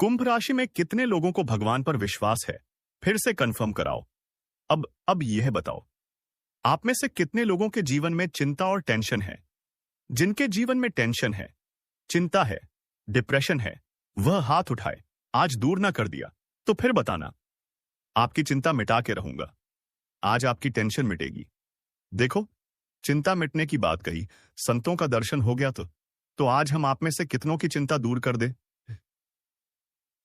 कुंभ राशि में कितने लोगों को भगवान पर विश्वास है? फिर से कंफर्म कराओ। अब यह बताओ, आप में से कितने लोगों के जीवन में चिंता और टेंशन है? जिनके जीवन में टेंशन है, चिंता है, डिप्रेशन है, वह हाथ उठाए। आज दूर ना कर दिया तो फिर बताना, आपकी चिंता मिटा के रहूंगा। आज आपकी टेंशन मिटेगी। देखो, चिंता मिटने की बात कही, संतों का दर्शन हो गया तो आज हम आप में से कितनों की चिंता दूर कर दे?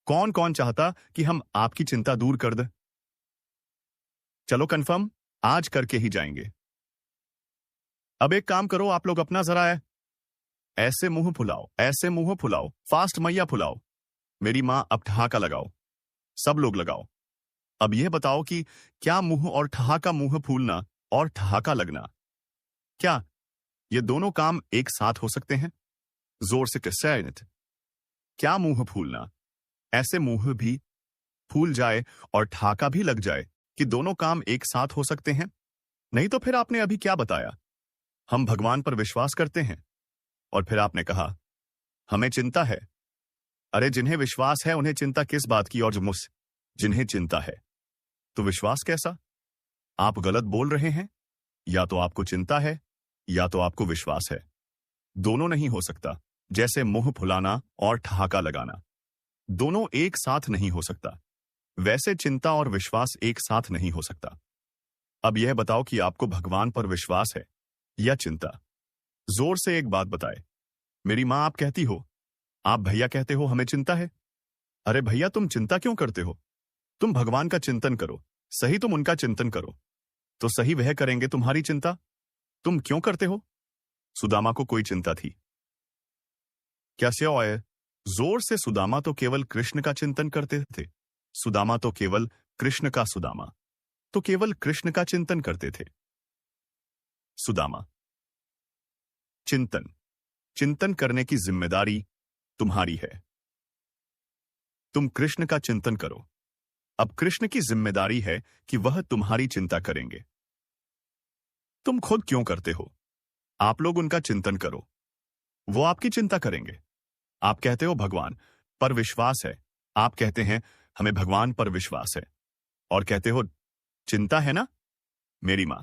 कौन कौन चाहता कि हम आपकी चिंता दूर कर दे? चलो कंफर्म, आज करके ही जाएंगे। अब एक काम करो, आप लोग अपना जरा ऐसे मुंह फुलाओ, ऐसे मुंह फुलाओ, फास्ट मैया फुलाओ। मेरी मां, अब ठहाका लगाओ, सब लोग लगाओ। अब यह बताओ कि क्या मुंह और ठहाका, मुंह फूलना और ठहाका लगना, क्या ये दोनों काम एक साथ हो सकते हैं? जोर से कहते, क्या मुंह फूलना, ऐसे मुंह भी फूल जाए और ठहाका भी लग जाए, कि दोनों काम एक साथ हो सकते हैं? नहीं तो फिर आपने अभी क्या बताया? हम भगवान पर विश्वास करते हैं, और फिर आपने कहा हमें चिंता है। अरे जिन्हें विश्वास है उन्हें चिंता किस बात की? और जो मुझसे जिन्हें चिंता है तो विश्वास कैसा? आप गलत बोल रहे हैं। या तो आपको चिंता है या तो आपको विश्वास है। दोनों नहीं हो सकता। जैसे मुंह फुलाना और ठहाका लगाना, दोनों एक साथ नहीं हो सकता, वैसे चिंता और विश्वास एक साथ नहीं हो सकता। अब यह बताओ कि आपको भगवान पर विश्वास है या चिंता? जोर से एक बात बताए। मेरी मां, आप कहती हो, आप भैया कहते हो हमें चिंता है। अरे भैया, तुम चिंता क्यों करते हो? तुम भगवान का चिंतन करो। सही, तुम उनका चिंतन करो तो सही वह करेंगे तुम्हारी चिंता। तुम क्यों करते हो? सुदामा को कोई चिंता थी क्या? से जोर से, सुदामा तो केवल कृष्ण का चिंतन करते थे। सुदामा तो केवल कृष्ण का, सुदामा तो केवल कृष्ण का चिंतन करते थे। सुदामा, चिंतन करने की जिम्मेदारी तुम्हारी है। तुम कृष्ण का चिंतन करो। अब कृष्ण की जिम्मेदारी है कि वह तुम्हारी चिंता करेंगे। तुम खुद क्यों करते हो? आप लोग उनका चिंतन करो, वो आपकी चिंता करेंगे। आप कहते हो भगवान पर विश्वास है, आप कहते हैं हमें भगवान पर विश्वास है, और कहते हो चिंता है ना? मेरी मां,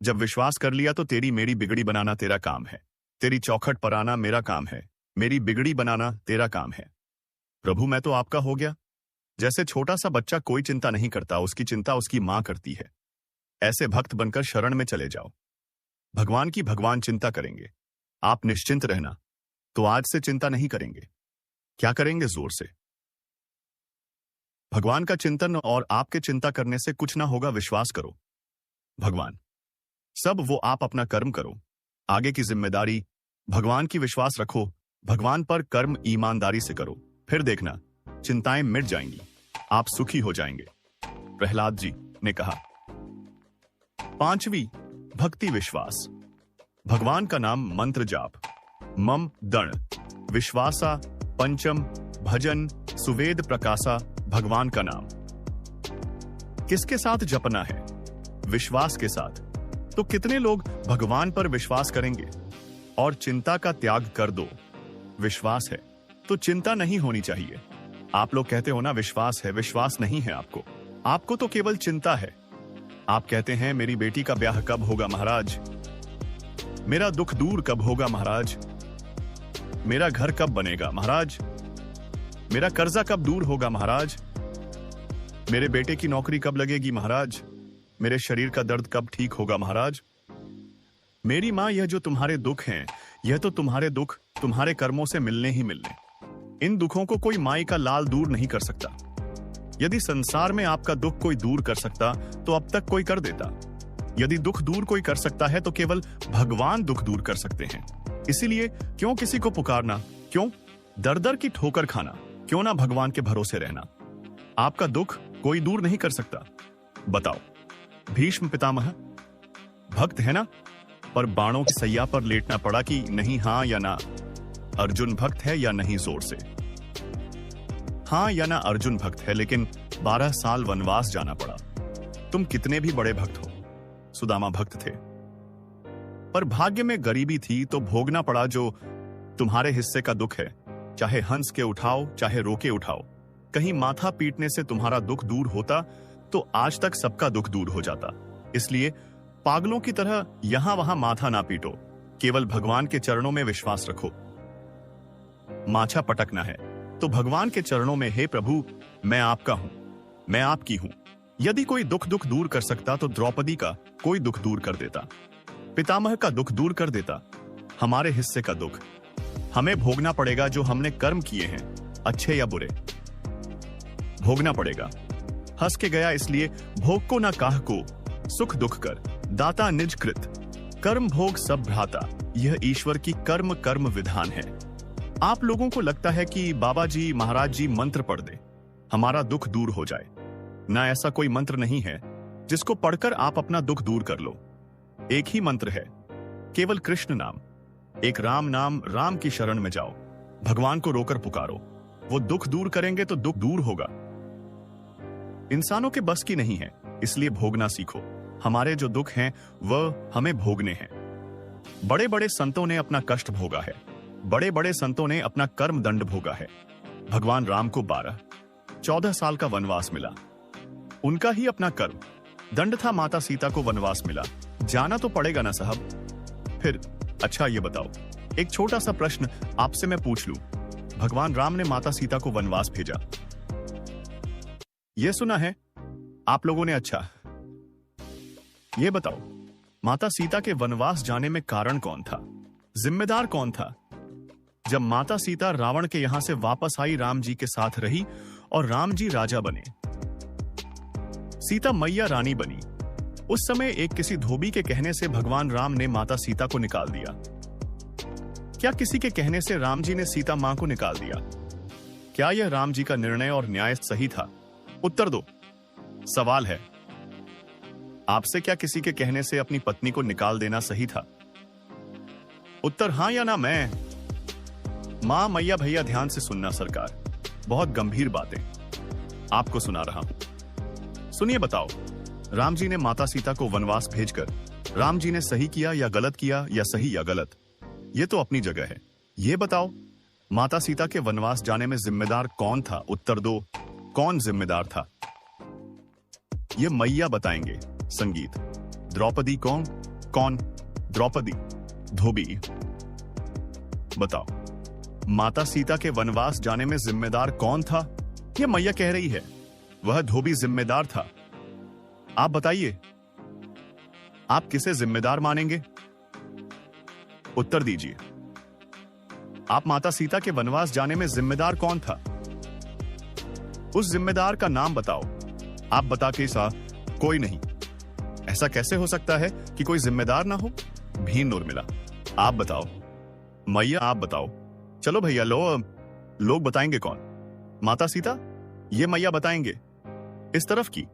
जब विश्वास कर लिया तो तेरी मेरी बिगड़ी बनाना तेरा काम है, तेरी चौखट पर आना मेरा काम है, मेरी बिगड़ी बनाना तेरा काम है। प्रभु, मैं तो आपका हो गया। जैसे छोटा सा बच्चा कोई चिंता नहीं करता, उसकी चिंता उसकी मां करती है, ऐसे भक्त बनकर शरण में चले जाओ। भगवान की भगवान चिंता करेंगे। आप निश्चिंत रहना। तो आज से चिंता नहीं करेंगे। क्या करेंगे? जोर से भगवान का चिंतन, और आपके चिंता करने से कुछ ना होगा, विश्वास करो। भगवान सब, वो आप अपना कर्म करो। आगे की जिम्मेदारी भगवान की, विश्वास रखो। भगवान पर कर्म ईमानदारी से करो, फिर देखना चिंताएं मिट जाएंगी, आप सुखी हो जाएंगे। प्रहलाद जी ने कहा। पांचवी, भक्ति विश्वास। भगवान का नाम मंत्र जाप। मम दण विश्वासा पंचम भजन सुवेद प्रकाशा। भगवान का नाम किसके साथ जपना है? विश्वास के साथ। तो कितने लोग भगवान पर विश्वास करेंगे? और चिंता का त्याग कर दो। विश्वास है तो चिंता नहीं होनी चाहिए। आप लोग कहते हो ना विश्वास है, विश्वास नहीं है आपको तो केवल चिंता है। आप कहते हैं मेरी बेटी का ब्याह कब होगा महाराज, मेरा दुख दूर कब होगा महाराज, मेरा घर कब बनेगा महाराज, मेरा कर्जा कब दूर होगा महाराज, मेरे बेटे की नौकरी कब लगेगी महाराज, मेरे शरीर का दर्द कब ठीक होगा महाराज। मेरी मां, यह जो तुम्हारे दुख हैं, यह तो तुम्हारे दुख तुम्हारे कर्मों से मिलने ही मिलने। इन दुखों को कोई माई का लाल दूर नहीं कर सकता। यदि संसार में आपका दुख कोई दूर कर सकता तो अब तक कोई कर देता। यदि दुख दूर कोई कर सकता है तो केवल भगवान दुख दूर कर सकते हैं। इसीलिए क्यों किसी को पुकारना, क्यों दर दर की ठोकर खाना, क्यों ना भगवान के भरोसे रहना। आपका दुख कोई दूर नहीं कर सकता। बताओ, भीष्म पितामह भक्त है ना, पर बाणों की सैया पर लेटना पड़ा कि नहीं, हां या ना। अर्जुन भक्त है या नहीं? जोर से हां या ना। अर्जुन भक्त है, लेकिन 12 साल वनवास जाना पड़ा। तुम कितने भी बड़े भक्त हो, सुदामा भक्त थे, पर भाग्य में गरीबी थी तो भोगना पड़ा जो तुम्हारे हिस्से का दुख है। चाहे हंस के उठाओ, चाहे रोके उठाओ। कहीं माथा पीटने से तुम्हारा दुख दूर होता तो आज तक सबका दुख दूर हो जाता। इसलिए पागलों की तरह यहां वहां माथा ना पीटो, केवल भगवान के चरणों में विश्वास रखो। माछा पटकना है तो भगवान के चरणों में, हे प्रभु, मैं आपका हूं, मैं आपकी हूं। यदि कोई दुख दूर कर सकता तो द्रौपदी का कोई दुख दूर कर देता, पितामह का दुख दूर कर देता। हमारे हिस्से का दुख हमें भोगना पड़ेगा, जो हमने कर्म किए हैं, अच्छे या बुरे, भोगना पड़ेगा। हंस के गया इसलिए भोग को ना काह को, सुख दुख कर दाता निज कृत, कर्म भोग सब भ्राता। यह ईश्वर की कर्म कर्म विधान है। आप लोगों को लगता है कि बाबा जी, महाराज जी मंत्र पढ़ दे, हमारा दुख दूर हो जाए। ना, ऐसा कोई मंत्र नहीं है जिसको पढ़कर आप अपना दुख दूर कर लो। एक ही मंत्र है, केवल कृष्ण नाम, एक राम नाम। राम की शरण में जाओ, भगवान को रोकर पुकारो, वो दुख दूर करेंगे तो दुख दूर होगा। इंसानों के बस की नहीं है, इसलिए भोगना सीखो। हमारे जो दुख हैं वह हमें भोगने हैं। बड़े बड़े संतों ने अपना कष्ट भोगा है, बड़े बड़े संतों ने अपना कर्म दंड भोगा है। भगवान राम को 12-14 साल का वनवास मिला, उनका ही अपना कर्म दंड था। माता सीता को वनवास मिला, जाना तो पड़ेगा ना साहब। फिर अच्छा ये बताओ, एक छोटा सा प्रश्न आपसे मैं पूछ लूं, भगवान राम ने माता सीता को वनवास भेजा, यह सुना है आप लोगों ने? अच्छा ये बताओ, माता सीता के वनवास जाने में कारण कौन था, जिम्मेदार कौन था? जब माता सीता रावण के यहां से वापस आई, राम जी के साथ रही और राम जी राजा बने, सीता मैया रानी बनी। उस समय एक किसी धोबी के कहने से भगवान राम ने माता सीता को निकाल दिया। क्या किसी के कहने से राम जी ने सीता मां को निकाल दिया? क्या यह राम जी का निर्णय और न्याय सही था? उत्तर दो। सवाल है, आपसे क्या किसी के कहने से अपनी पत्नी को निकाल देना सही था? उत्तर हां या ना। मैं मां, मैया, भैया ध्यान से सुनना सरकार, बहुत गंभीर बातें आपको सुना रहा हूं। सुनिए, बताओ, राम जी ने माता सीता को वनवास भेजकर राम जी ने सही किया या गलत किया, या सही या गलत, ये तो अपनी जगह है। ये बताओ, माता सीता के वनवास जाने में जिम्मेदार कौन था? उत्तर दो, कौन जिम्मेदार था? ये मैया बताएंगे। संगीत। द्रौपदी कौन? कौन? द्रौपदी धोबी। बताओ, माता सीता के वनवास जाने में जिम्मेदार कौन था? ये मैया कह रही है, वह धोबी जिम्मेदार था। आप बताइए, आप किसे जिम्मेदार मानेंगे? उत्तर दीजिए। आप माता सीता के वनवास जाने में जिम्मेदार कौन था? उस जिम्मेदार का नाम बताओ। आप बता के सा कोई नहीं। ऐसा कैसे हो सकता है कि कोई जिम्मेदार ना हो? भीन उर्मिला, आप बताओ। मैया, आप बताओ। चलो भैया, लोग बताएंगे कौन? माता सीता? ये मैया बताएंगे। इस तरफ की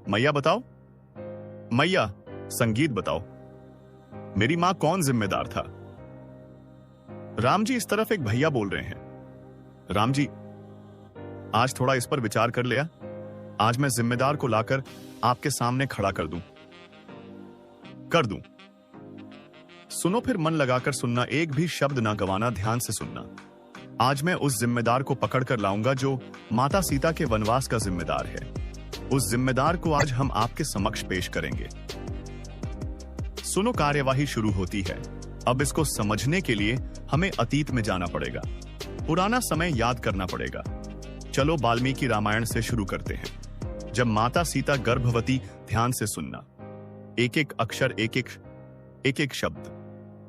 मैया बताओ। मैया, संगीत बताओ। मेरी मां कौन जिम्मेदार था? राम जी, इस तरफ एक भैया बोल रहे हैं। राम जी, आज थोड़ा इस पर विचार कर लिया। आज मैं जिम्मेदार को लाकर आपके सामने खड़ा कर दूं। सुनो, फिर मन लगाकर सुनना, एक भी शब्द ना गवाना, ध्यान से सुनना। आज मैं उस जिम्मेदार को पकड़ कर लाऊंगा जो माता सीता के वनवास का जिम्मेदार है। उस जिम्मेदार को आज हम आपके समक्ष पेश करेंगे। सुनो, कार्यवाही शुरू होती है। अब इसको समझने के लिए हमें अतीत में जाना पड़ेगा, पुराना समय याद करना पड़ेगा। चलो वाल्मीकि रामायण से शुरू करते हैं। जब माता सीता गर्भवती, ध्यान से सुनना, एक एक अक्षर, एक एक शब्द।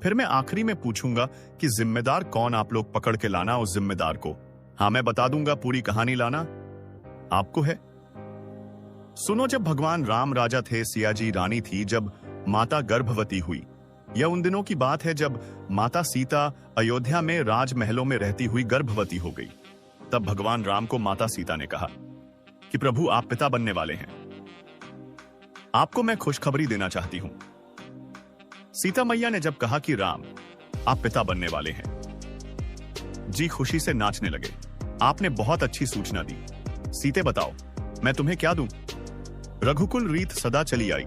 फिर मैं आखिरी में पूछूंगा कि जिम्मेदार कौन, आप लोग पकड़ के लाना उस जिम्मेदार को। हाँ, मैं बता दूंगा, पूरी कहानी लाना आपको है। सुनो, जब भगवान राम राजा थे, सिया जी रानी थी, जब माता गर्भवती हुई, यह उन दिनों की बात है जब माता सीता अयोध्या में राजमहलों में रहती हुई गर्भवती हो गई। तब भगवान राम को माता सीता ने कहा कि प्रभु, आप पिता बनने वाले हैं, आपको मैं खुशखबरी देना चाहती हूं। सीता मैया ने जब कहा कि राम, आप पिता बनने वाले हैं, जी खुशी से नाचने लगे। आपने बहुत अच्छी सूचना दी। सीते, बताओ मैं तुम्हें क्या दूं? रघुकुल रीत सदा चली आई।